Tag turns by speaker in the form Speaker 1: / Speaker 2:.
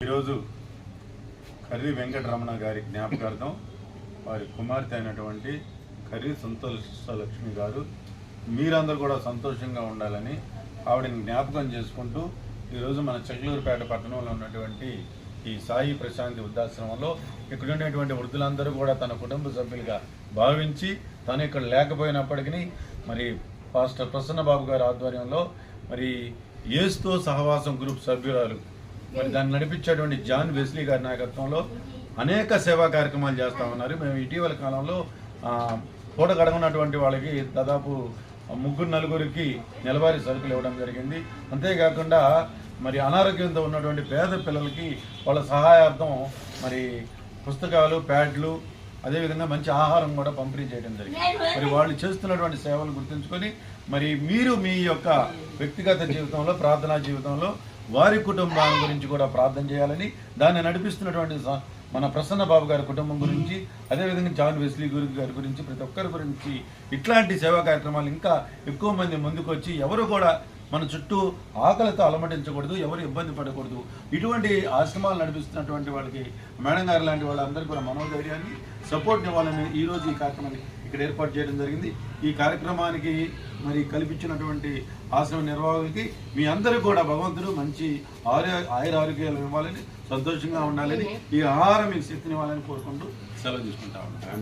Speaker 1: ఈరోజు కర్రీ వెంకటరమణ గారి జ్ఞాపకార్థం వారి కుమార్తె అయినటువంటి కర్రీ సంతోషలక్ష్మి గారు మీరందరూ కూడా సంతోషంగా ఉండాలని ఆవిడని జ్ఞాపకం చేసుకుంటూ ఈరోజు మన చెక్లూరుపేట పట్టణంలో ఉన్నటువంటి ఈ సాయి ప్రశాంతి వృద్ధాశ్రమంలో ఇక్కడ ఉండేటువంటి వృద్ధులందరూ కూడా తన కుటుంబ సభ్యులుగా భావించి తను ఇక్కడ లేకపోయినప్పటికీ మరి పాస్టర్ ప్రసన్నబాబు గారి ఆధ్వర్యంలో మరి యేసుతో సహవాసం గ్రూప్ సభ్యురాలు మరి దాన్ని నడిపించేటువంటి జాన్ వెస్లీ గారి నాయకత్వంలో అనేక సేవా కార్యక్రమాలు చేస్తూ ఉన్నారు. మేము ఇటీవల కాలంలో పూట గడగనటువంటి వాళ్ళకి దాదాపు 3-4 నెలవారీ సరుకులు ఇవ్వడం జరిగింది. అంతేకాకుండా మరి అనారోగ్యంతో ఉన్నటువంటి పేద పిల్లలకి వాళ్ళ సహాయార్థం మరి పుస్తకాలు, ప్యాడ్లు, అదేవిధంగా మంచి ఆహారం కూడా పంపిణీ చేయడం జరిగింది. మరి వాళ్ళు చేస్తున్నటువంటి సేవలు గుర్తుంచుకొని మరి మీరు మీ యొక్క వ్యక్తిగత జీవితంలో, ప్రార్థనా జీవితంలో వారి కుటుంబాల గురించి కూడా ప్రార్థన చేయాలని, దాన్ని నడిపిస్తున్నటువంటి మన ప్రసన్న బాబు గారి కుటుంబం గురించి, అదేవిధంగా జాన్ వెస్లీ గారి గురించి, ప్రతి ఒక్కరి గురించి ఇట్లాంటి సేవా కార్యక్రమాలు ఇంకా ఎక్కువ మంది ముందుకు వచ్చి ఎవరు కూడా మన చుట్టూ ఆకలితో అలమటించకూడదు, ఎవరు ఇబ్బంది పడకూడదు. ఇటువంటి ఆశ్రమాలు నడిపిస్తున్నటువంటి వాళ్ళకి మేడం గారు లాంటి వాళ్ళందరికీ కూడా మనోధైర్యాన్ని, సపోర్ట్ ఇవ్వాలని ఈరోజు ఈ కార్యక్రమాన్ని ఇక్కడ ఏర్పాటు చేయడం జరిగింది. ఈ కార్యక్రమానికి మరి కల్పించినటువంటి ఆశ్రమ నిర్వాహకులకి మీ అందరూ కూడా భగవంతుడు మంచి ఆయురారోగ్యాలు ఇవ్వాలని, సంతోషంగా ఉండాలని, ఈ ఆహారం మీకు శక్తినివ్వాలని కోరుకుంటూ సెలవు తీసుకుంటా ఉంటాను.